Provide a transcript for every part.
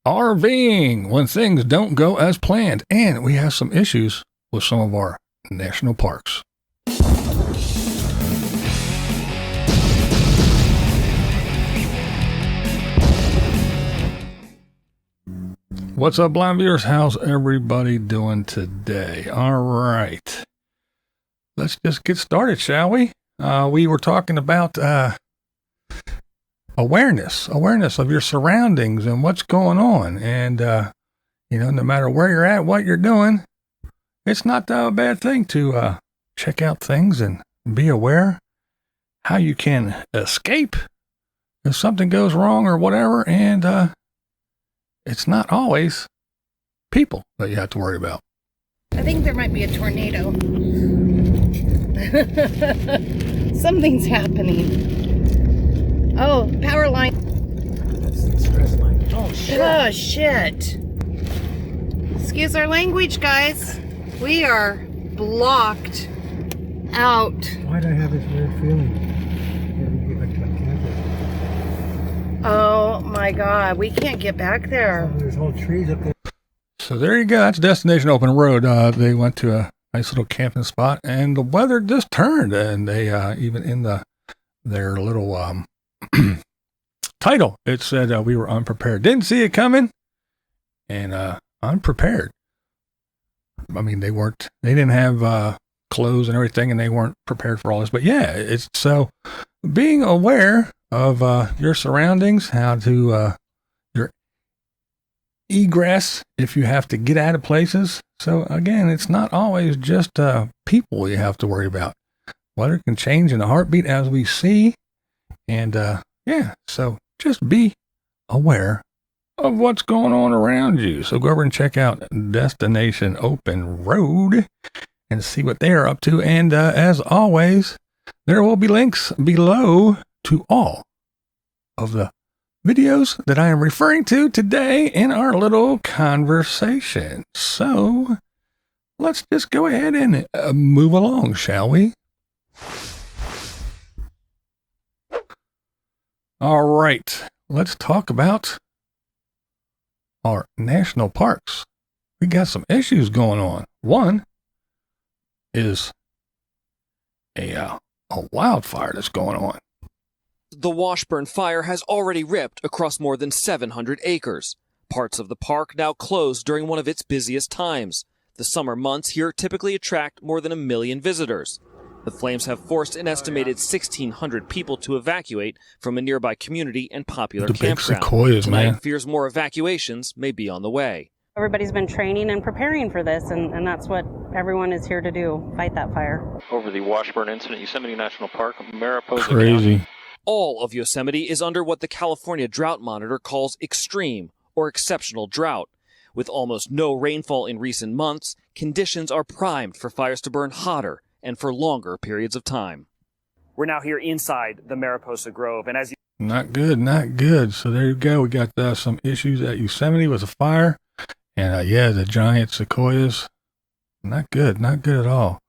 RVing when things don't go as planned, and we have some issues with some of our national parks. What's up, blind viewers? How's everybody doing today? All right. Let's just get started, shall we? We were talking about awareness of your surroundings and what's going on. And, no matter where you're at, what you're doing, it's not a bad thing to check out things and be aware how you can escape if something goes wrong or whatever. And it's not always people that you have to worry about. I think there might be a tornado. Something's happening. Oh, power line. That's the express line. Oh, shit. Oh, shit. Excuse our language, guys. We are blocked out. Why'd I have this weird feeling? Oh, my God. We can't get back there. Oh, there's whole trees up there. So there you go. That's Destination Open Road. They went to a nice little camping spot, and the weather just turned, and they even in their little title, it said we were unprepared. Didn't see it coming, and unprepared. I mean, they didn't have clothes and everything, and they weren't prepared for all this. But yeah, it's so being aware of your surroundings, how to your egress if you have to get out of places. So again, it's not always just people you have to worry about. Weather can change in a heartbeat, as we see. And so just be aware of what's going on around you. So go over and check out Destination Open Road and see what they're up to. And as always, there will be links below to all of the videos that I am referring to today in our little conversation. So let's just go ahead and move along, shall we? All right, let's talk about our national parks. We got some issues going on. One is a wildfire that's going on. The Washburn Fire has already ripped across more than 700 acres. Parts of the park now closed during one of its busiest times. The summer months here typically attract more than 1 million visitors. The flames have forced an estimated 1,600 people to evacuate from a nearby community and popular campground. Big sequoias, Tonight, man. fears more evacuations may be on the way. Everybody's been training and preparing for this, and that's what everyone is here to do, fight that fire. Over the Washburn incident, Yosemite National Park, Mariposa Crazy. County. All of Yosemite is under what the California Drought Monitor calls extreme or exceptional drought. With almost no rainfall in recent months, conditions are primed for fires to burn hotter and for longer periods of time. We're now here inside the Mariposa Grove, and as you... Not good, not good. So there you go. We got some issues at Yosemite with a fire. And the giant sequoias. Not good at all.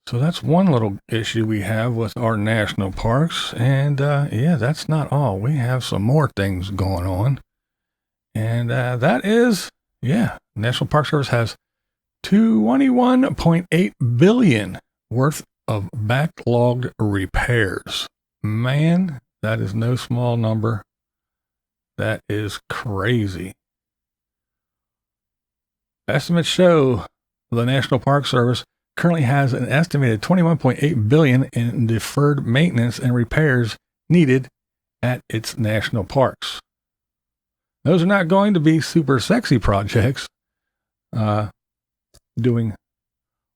So that's one little issue we have with our national parks. And that's not all. We have some more things going on. And that is, National Park Service has $21.8 billion worth of backlogged repairs. Man, that is no small number. That is crazy. Estimates show the National Park Service currently has an estimated $21.8 billion in deferred maintenance and repairs needed at its national parks. Those are not going to be super sexy projects, doing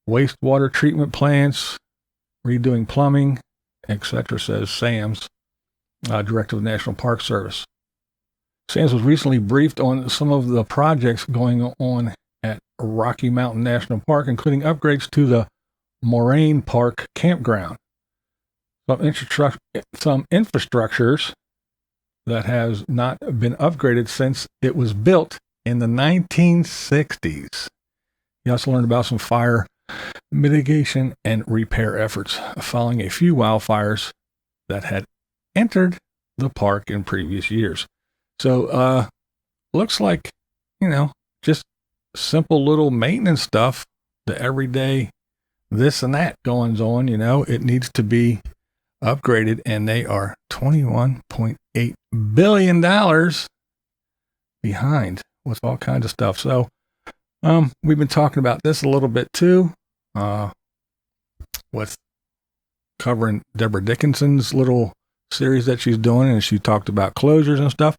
wastewater treatment plants, redoing plumbing, etc., says Sams, director of the National Park Service. Sams was recently briefed on some of the projects going on at Rocky Mountain National Park, including upgrades to the Moraine Park campground. Some infrastructures that has not been upgraded since it was built in the 1960s. You also learned about some fire mitigation and repair efforts following a few wildfires that had entered the park in previous years. So looks like, just simple little maintenance stuff, the everyday this and that goings on, it needs to be upgraded, and they are $21.8 billion behind with all kinds of stuff. So, we've been talking about this a little bit too, with covering Deborah Dickinson's little series that she's doing, and she talked about closures and stuff.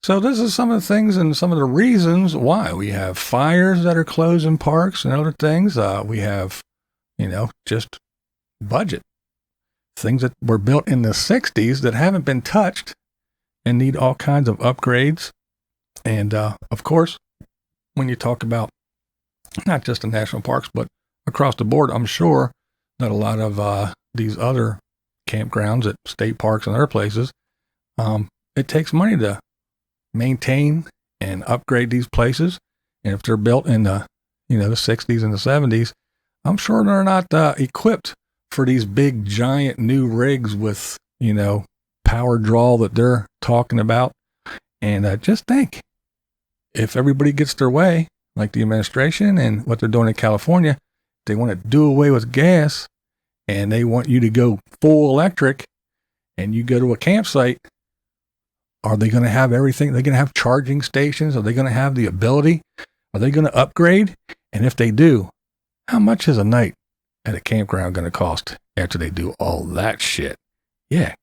So this is some of the things and some of the reasons why we have fires that are closing parks and other things. We have, just budget things that were built in the 60s that haven't been touched and need all kinds of upgrades. And, of course, when you talk about not just the national parks, but across the board, I'm sure that a lot of these other campgrounds at state parks and other places, it takes money to maintain and upgrade these places. And if they're built in the, the 60s and the 70s, I'm sure they're not equipped for these big, giant new rigs with, power draw that they're talking about. And just think, if everybody gets their way, like the administration and what they're doing in California, they want to do away with gas and they want you to go full electric, and you go to a campsite, are they going to have everything? Are they going to have charging stations? Are they going to have the ability? Are they going to upgrade? And if they do, how much is a night at a campground going to cost after they do all that shit? Yeah,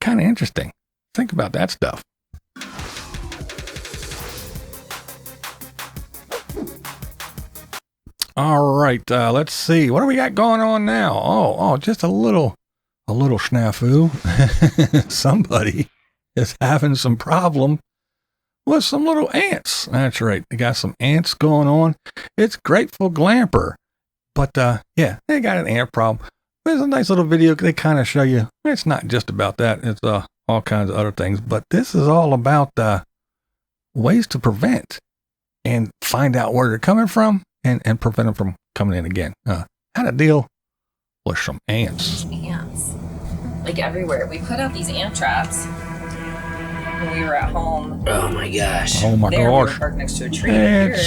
kind of interesting. Think about that stuff. All right, let's see. What do we got going on now? Oh, just a little snafu. Somebody is having some problem with some little ants. That's right. They got some ants going on. It's Grateful Glamper. But, yeah, they got an ant problem. There's a nice little video. They kind of show you. It's not just about that. It's all kinds of other things. But this is all about ways to prevent and find out where they're coming from. And prevent them from coming in again. How to deal with some ants. Ants. Like everywhere. We put out these ant traps when we were at home. Oh my gosh. Oh my We gosh. were parked next to a tree. Here,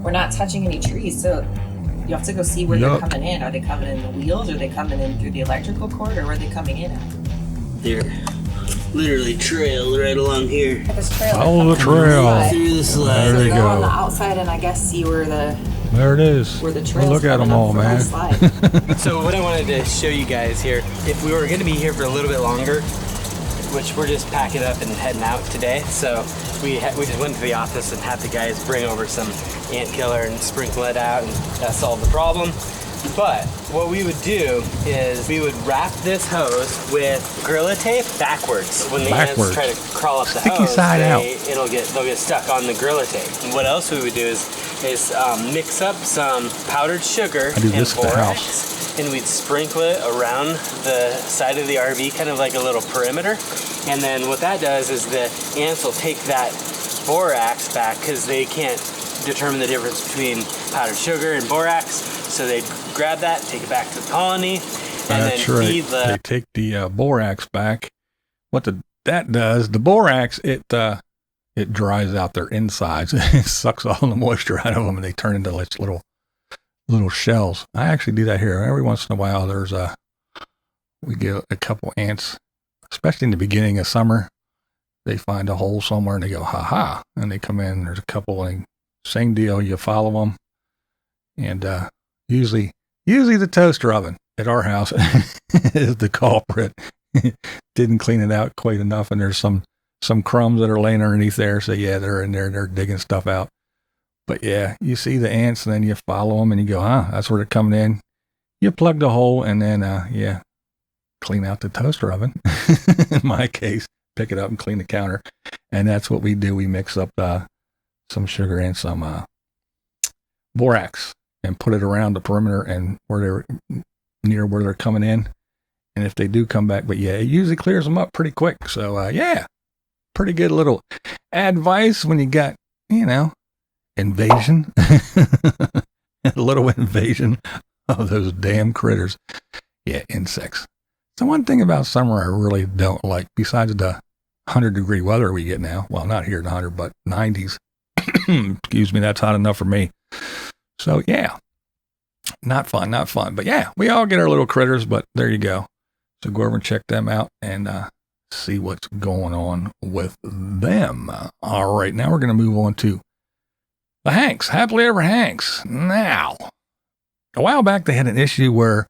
we're not touching any trees, so you have to go see where they're coming in. Are they coming in the wheels? Are they coming in through the electrical cord? Or where are they coming in at? They're literally trailed right along here. At this trail. Follow the trail. Through the slide. There they go on the go. outside and I guess see where the There it is. where the trails Look at them coming up all, from man. the slide. So what I wanted to show you guys here, if we were going to be here for a little bit longer, which we're just packing up and heading out today, so we just went to the office and had the guys bring over some ant killer and sprinkle it out, and that solved the problem. But what we would do is we would wrap this hose with Gorilla Tape backwards. When the ants try to crawl up the hose, side out. they'll get stuck on the Gorilla Tape. And what else we would do is mix up some powdered sugar and borax, and we'd sprinkle it around the side of the RV, kind of like a little perimeter. And then what that does is the ants will take that borax back because they can't determine the difference between powdered sugar and borax. So they'd grab that, take it back to the colony, and then feed the... They take the borax back. What that does, the borax, it dries out their insides. It sucks all the moisture out of them, and they turn into like little shells. I actually do that here. Every once in a while, we get a couple ants, especially in the beginning of summer. They find a hole somewhere, and they go, ha-ha, and they come in. There's a couple, and same deal. You follow them, and usually the toaster oven at our house is the culprit. Didn't clean it out quite enough, and there's some crumbs that are laying underneath there. So yeah, they're in there, they're digging stuff out. But yeah, you see the ants, and then you follow them, and you go, that's where they're coming in. You plug the hole, and then clean out the toaster oven. In my case, pick it up and clean the counter, and that's what we do. We mix up some sugar and some borax and put it around the perimeter and where they're near where they're coming in. And if they do come back, but yeah, it usually clears them up pretty quick. So yeah, pretty good little advice when you got, invasion, a little invasion of those damn critters. Yeah, insects. So one thing about summer I really don't like, besides the 100-degree weather we get now. Well, not here in 100, but 90s. Excuse me, that's hot enough for me. So, yeah, not fun. But, yeah, we all get our little critters, but there you go. So go over and check them out and see what's going on with them. All right, now we're going to move on to the Hanks, Happily Ever Hanks. Now, a while back they had an issue where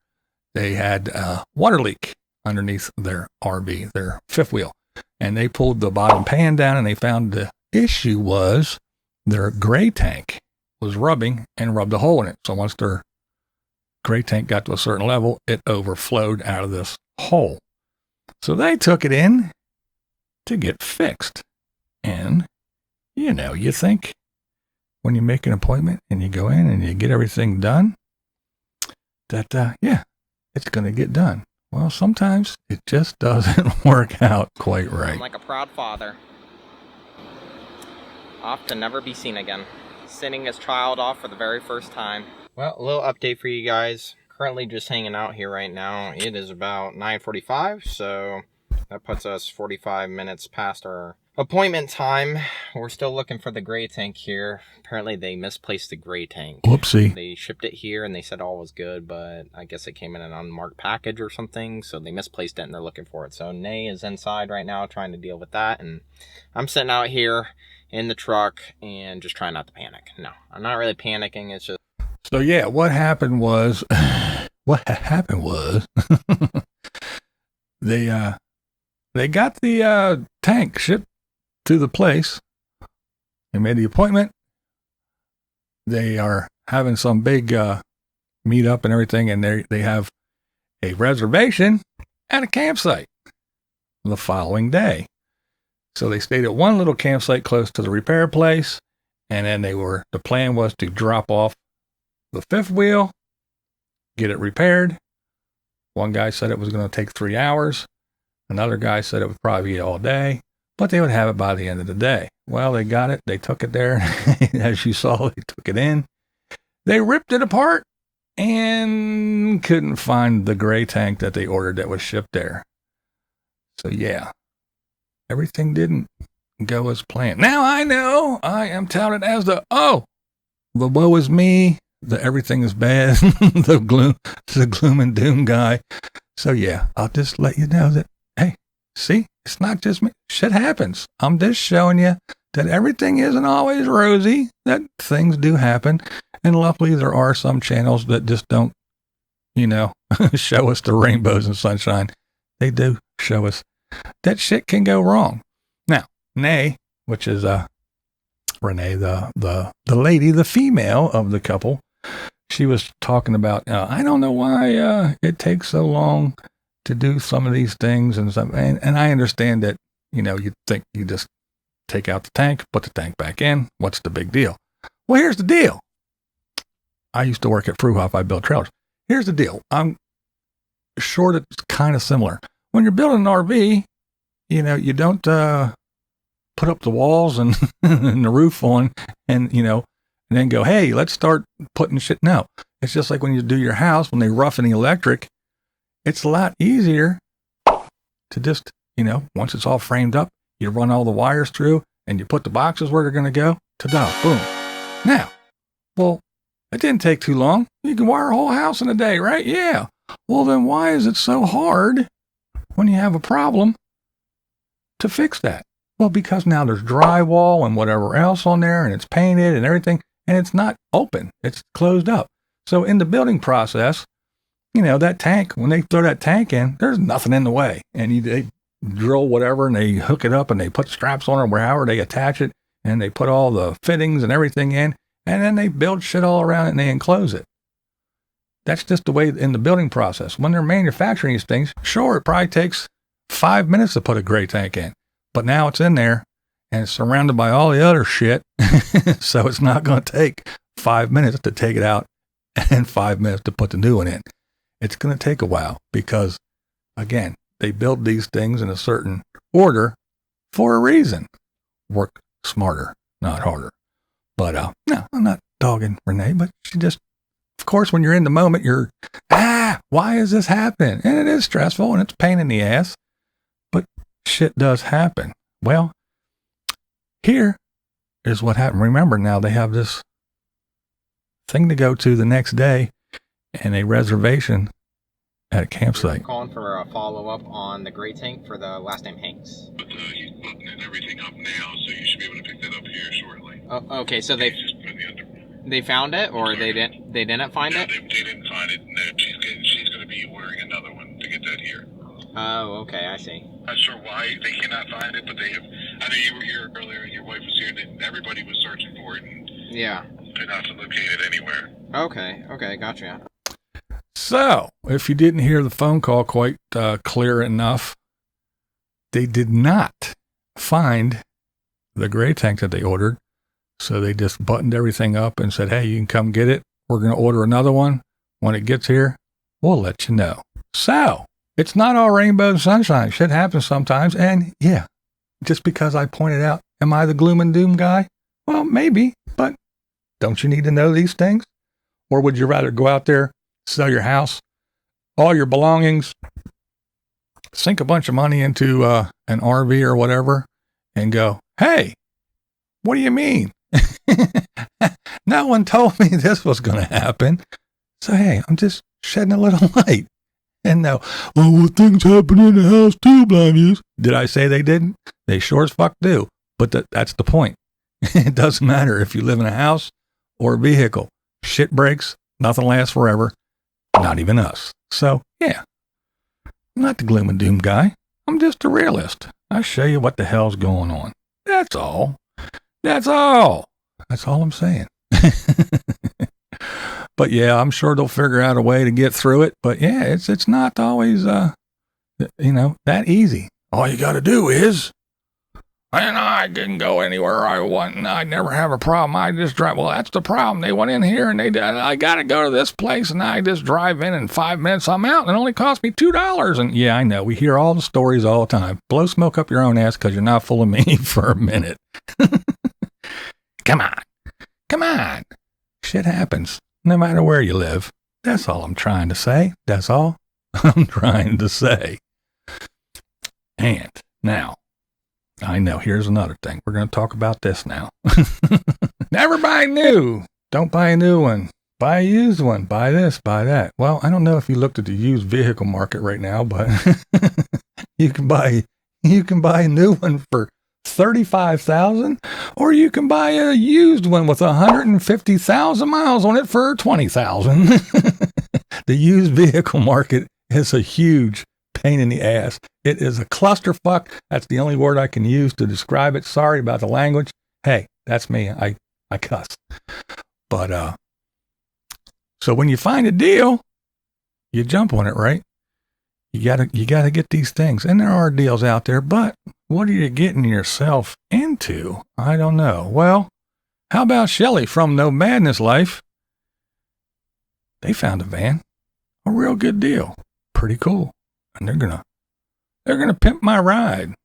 they had a water leak underneath their RV, their fifth wheel. And they pulled the bottom pan down and they found the issue was their gray tank was rubbing and rubbed a hole in it. So once their gray tank got to a certain level, it overflowed out of this hole. So they took it in to get fixed. And, you think when you make an appointment and you go in and you get everything done, that, it's going to get done. Well, sometimes it just doesn't work out quite right. I'm like a proud father. Off to never be seen again. Sending his child off for the very first time. Well, a little update for you guys. Currently just hanging out here right now. It is about 9:45, so that puts us 45 minutes past our appointment time. We're still looking for the gray tank here. Apparently they misplaced the gray tank. Whoopsie. They shipped it here and they said all was good, but I guess it came in an unmarked package or something, so they misplaced it and they're looking for it. So Nay is inside right now trying to deal with that, and I'm sitting out here in the truck and just trying not to panic. No, I'm not really panicking. It's just... So yeah, what happened was they got the tank shipped to the place. They made the appointment. They are having some big meet up and everything, and they have a reservation at a campsite the following day. So they stayed at one little campsite close to the repair place, and then the plan was to drop off the fifth wheel, get it repaired. One guy said it was going to take 3 hours. Another guy said it would probably be all day, but they would have it by the end of the day. Well, they got it. They took it there. As you saw, they took it in. They ripped it apart and couldn't find the gray tank that they ordered that was shipped there. So, yeah, everything didn't go as planned. Now, I know I am touted as the woe is me, the everything is bad, the gloom and doom guy. So, yeah, I'll just let you know that, hey, see, it's not just me. Shit happens. I'm just showing you that everything isn't always rosy, that things do happen. And luckily, there are some channels that just don't, show us the rainbows and sunshine. They do show us that shit can go wrong. Now, Nay, which is Renee, the lady, the female of the couple, she was talking about, I don't know why it takes so long to do some of these things and stuff. And I understand that, you think you just take out the tank, put the tank back in. What's the big deal? Well, here's the deal. I used to work at Fruhoff. I built trailers. Here's the deal. I'm sure that it's kind of similar. When you're building an RV, you don't put up the walls and, and the roof on and then go, hey, let's start putting shit. No, it's just like when you do your house, when they roughen the electric, it's a lot easier to just, once it's all framed up, you run all the wires through and you put the boxes where they're going to go. Ta-da, boom. Now, well, it didn't take too long. You can wire a whole house in a day, right? Yeah. Well, then why is it so hard when you have a problem to fix that? Well, because now there's drywall and whatever else on there, and it's painted and everything, and it's not open. It's closed up. So in the building process, that tank, when they throw that tank in, there's nothing in the way. And they drill whatever, and they hook it up, and they put straps on it, wherever they attach it, and they put all the fittings and everything in, and then they build shit all around it, and they enclose it. That's just the way in the building process. When they're manufacturing these things, sure, it probably takes 5 minutes to put a gray tank in. But now it's in there, and it's surrounded by all the other shit, so it's not going to take 5 minutes to take it out and 5 minutes to put the new one in. It's going to take a while because, again, they build these things in a certain order for a reason. Work smarter, not harder. But, no, I'm not dogging Renee, but she just, of course, when you're in the moment, you're, why is this happening? And it is stressful and it's a pain in the ass, but shit does happen. Well, here is what happened. Remember, now they have this thing to go to the next day and a reservation at a campsite. I'm calling for a follow-up on the gray tank for the last name Hanks. But he's buttoning everything up now, so you should be able to pick that up here shortly. Oh, okay, so they found it, or they didn't find it? They didn't find it. No, she's going to be ordering another one to get that here. Oh, okay, I see. Not sure why they cannot find it, but they have. I know you were here earlier, and your wife was here, and everybody was searching for it, and yeah, could not locate it anywhere. Okay, gotcha. So, if you didn't hear the phone call quite clear enough, they did not find the gray tank that they ordered. So they just buttoned everything up and said, hey, you can come get it. We're going to order another one. When it gets here, we'll let you know. So, it's not all rainbow and sunshine. Shit happens sometimes. And yeah, just because I pointed out, am I the gloom and doom guy? Well, maybe, but don't you need to know these things? Or would you rather go out there, sell your house, all your belongings, sink a bunch of money into an RV or whatever, and go, hey, what do you mean? No one told me this was going to happen. So, hey, I'm just shedding a little light. And no, well, things happen in the house too, blame you. Did I say they didn't? They sure as fuck do. But that's the point. It doesn't matter if you live in a house or a vehicle. Shit breaks. Nothing lasts forever. Not even us. So, yeah. I'm not the gloom and doom guy. I'm just a realist. I show you what the hell's going on. That's all. That's all. That's all I'm saying. But yeah, I'm sure they'll figure out a way to get through it. But yeah, it's not always, that easy. All you got to do is, and I didn't go anywhere I want, and I never have a problem. I just drive. Well, that's the problem. They went in here and I got to go to this place, and I just drive in 5 minutes I'm out, and it only cost me $2. And yeah, I know. We hear all the stories all the time. Blow smoke up your own ass because you're not fooling me for a minute. Come on. Shit happens. No matter where you live. That's all I'm trying to say. That's all I'm trying to say. And now, I know, here's another thing. We're going to talk about this now. Never buy new. Don't buy a new one. Buy a used one. Buy this, buy that. Well, I don't know if you looked at the used vehicle market right now, but you can buy a new one for $35,000, or you can buy a used one with 150,000 miles on it for $20,000. The used vehicle market is a huge pain in the ass. It is a clusterfuck. That's the only word I can use to describe it. Sorry about the language. Hey, that's me. I cuss. But so when you find a deal, you jump on it, right? You gotta get these things, and there are deals out there, but what are you getting yourself into? I don't know. Well, how about Shelly from Nomadness Life? They found a van, a real good deal, pretty cool, and they're gonna pimp my ride.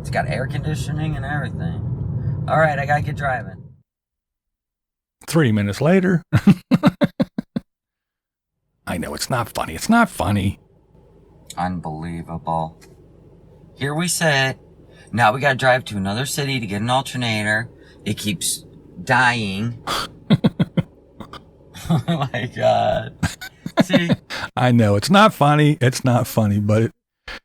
It's got air conditioning and everything. All right, I gotta get driving. 3 minutes later. I know it's not funny. It's not funny. Unbelievable. Here we sit. Now we gotta drive to another city to get an alternator. It keeps dying. Oh my God. See? I know it's not funny. It's not funny, but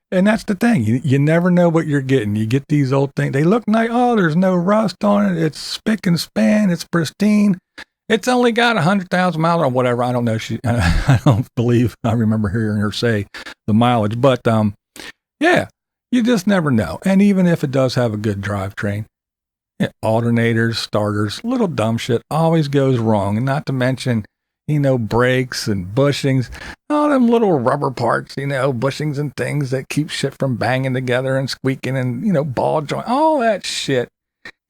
and that's the thing. You never know what you're getting. You get these old things. They look nice. Oh, there's no rust on it. It's spick and span. It's pristine. It's only got 100,000 miles or whatever. I don't know. I don't believe I remember hearing her say the mileage, but yeah, you just never know. And even if it does have a good drivetrain, alternators, starters, little dumb shit always goes wrong. And not to mention, brakes and bushings, all them little rubber parts, bushings and things that keep shit from banging together and squeaking and, ball joint, all that shit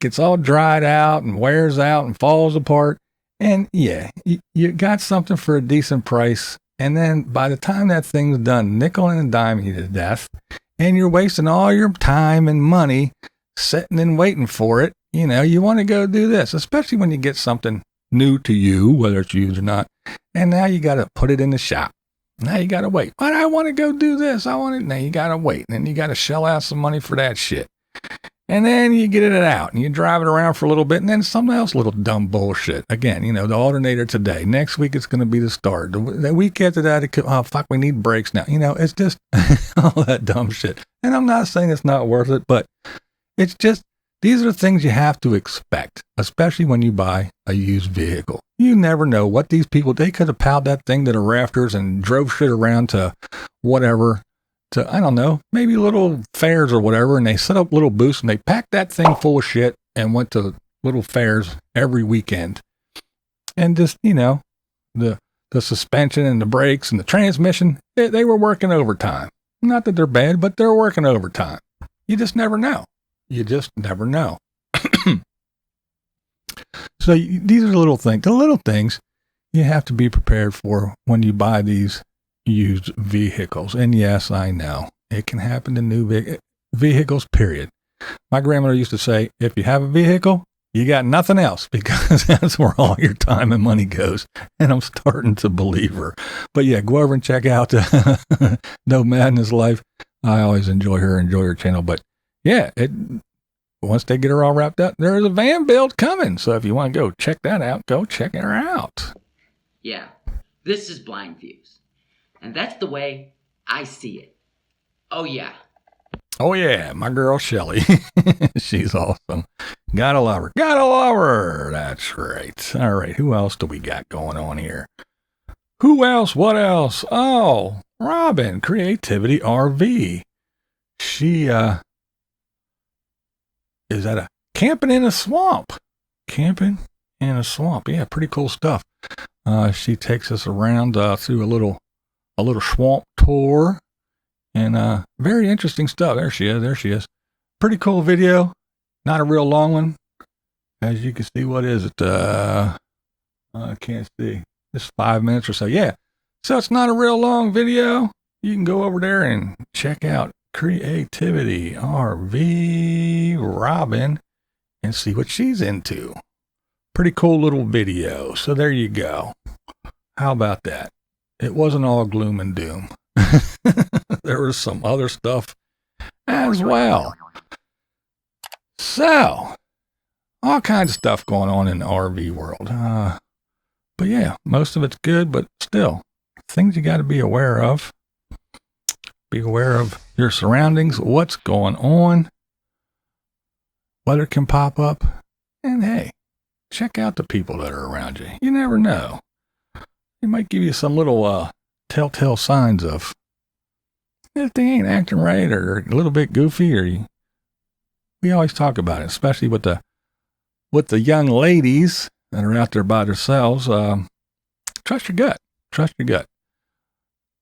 gets all dried out and wears out and falls apart. And yeah, you got something for a decent price. And then by the time that thing's done, nickel and diming you to death, and you're wasting all your time and money sitting and waiting for it, you want to go do this, especially when you get something new to you, whether it's used or not. And now you got to put it in the shop. Now you got to wait. But I want to go do this. Now you got to wait. And then you got to shell out some money for that shit. And then you get it out and you drive it around for a little bit, and then something else, little dumb bullshit. Again, you know, the alternator today. Next week, it's going to be the start. The week after that, oh, fuck, we need brakes now. You know, it's just all that dumb shit. And I'm not saying it's not worth it, but it's just, these are things you have to expect, especially when you buy a used vehicle. You never know what these people, they could have piled that thing to the rafters and drove shit around to whatever, to, I don't know, maybe little fairs or whatever, and they set up little booths and they packed that thing full of shit and went to little fairs every weekend. And just, you know, the suspension and the brakes and the transmission, they were working overtime. Not that they're bad, but they're working overtime. You just never know. You just never know. So these are the little things you have to be prepared for when you buy these used vehicles. And yes, I know it can happen to new vehicles, period. My grandmother used to say, if you have a vehicle, you got nothing else, because that's where all your time and money goes. And I'm starting to believe her. But yeah, go over and check out Nomadness Life. I always enjoy her channel. But yeah, once they get her all wrapped up, there is a van build coming. So if you want to go check that out, go check her out. Yeah, this is Blind Views. And that's the way I see it. Oh, yeah. Oh, yeah. My girl, Shelly. She's awesome. Gotta love her. Gotta love her. That's right. All right. Who else do we got going on here? Who else? What else? Oh, Robin, Creativity RV. She, is that a camping in a swamp? Camping in a swamp. Yeah, pretty cool stuff. She takes us around through a little swamp tour, and very interesting stuff. There she is. Pretty cool video. Not a real long one. As you can see, what is it? I can't see. Just 5 minutes or so. Yeah. So it's not a real long video. You can go over there and check out Creativity RV Robin and see what she's into. Pretty cool little video. So there you go. How about that? It wasn't all gloom and doom. There was some other stuff as well. So, all kinds of stuff going on in the RV world. But yeah, most of it's good, but still, things you got to be aware of. Be aware of your surroundings, what's going on. Weather can pop up. And hey, check out the people that are around you. You never know. It might give you some little telltale signs of if they ain't acting right or a little bit goofy, we always talk about it, especially with the young ladies that are out there by themselves. Trust your gut. Trust your gut.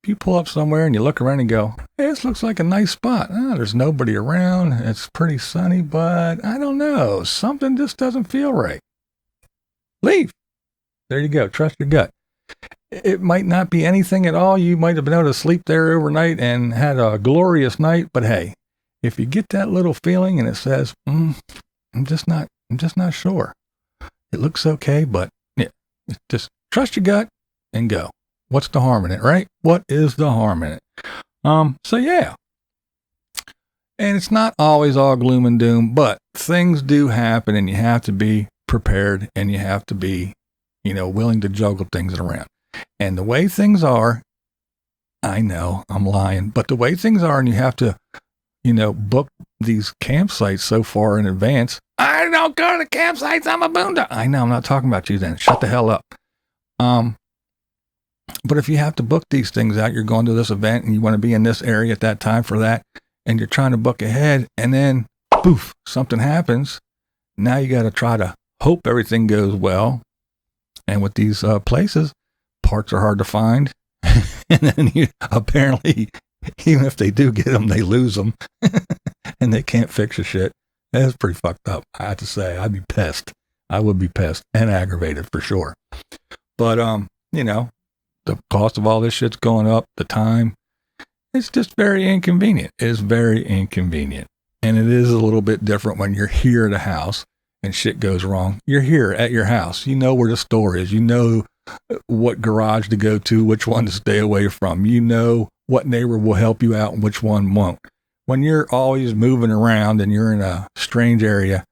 If you pull up somewhere and you look around and go, hey, this looks like a nice spot. There's nobody around. It's pretty sunny, but I don't know. Something just doesn't feel right. Leave. There you go. Trust your gut. It might not be anything at all. You might have been able to sleep there overnight and had a glorious night. But hey, if you get that little feeling and it says, I'm just not sure. It looks okay, but yeah, just trust your gut and go. What's the harm in it, right? What is the harm in it? So yeah. And it's not always all gloom and doom, but things do happen and you have to be prepared and you have to be, willing to juggle things around. And the way things are, I know I'm lying, but the way things are, and you have to, book these campsites so far in advance. I don't go to the campsites. I'm a boondock. I know I'm not talking about you then. Shut the hell up. But if you have to book these things out, you're going to this event and you want to be in this area at that time for that, and you're trying to book ahead, and then poof, something happens. Now you got to try to hope everything goes well. And with these places, parts are hard to find. And then apparently, even if they do get them, they lose them. And they can't fix the shit. That's pretty fucked up, I have to say. I'd be pissed. I would be pissed and aggravated for sure. But, the cost of all this shit's going up, the time. It's just very inconvenient. It is very inconvenient. And it is a little bit different when you're here at a house and shit goes wrong. You're here at your house. You know where the store is. You know what garage to go to, which one to stay away from. You know what neighbor will help you out and which one won't. when you're always moving around and you're in a strange area,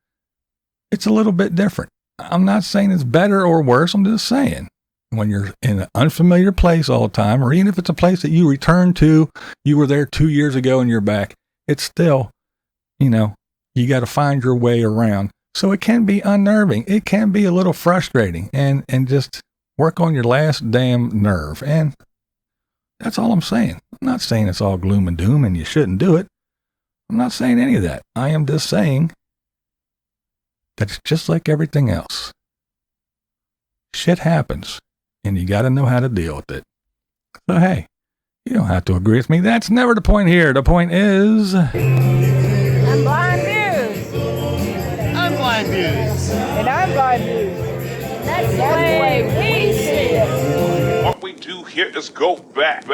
it's a little bit different. I'm not saying it's better or worse. I'm just saying when you're in an unfamiliar place all the time, or even if it's a place that you return to, you were there 2 years ago and you're back, it's still, you know, you got to find your way around. So it can be unnerving. It can be a little frustrating, and just work on your last damn nerve. And that's all I'm saying. I'm not saying it's all gloom and doom and you shouldn't do it. I'm not saying any of that. I am just saying that it's just like everything else. Shit happens, and you got to know how to deal with it. So, hey, you don't have to agree with me. That's never the point here. The point is... I'm Blind News. I'm Blind News. And I'm Blind News. That's the way we see it. What we do here is go back.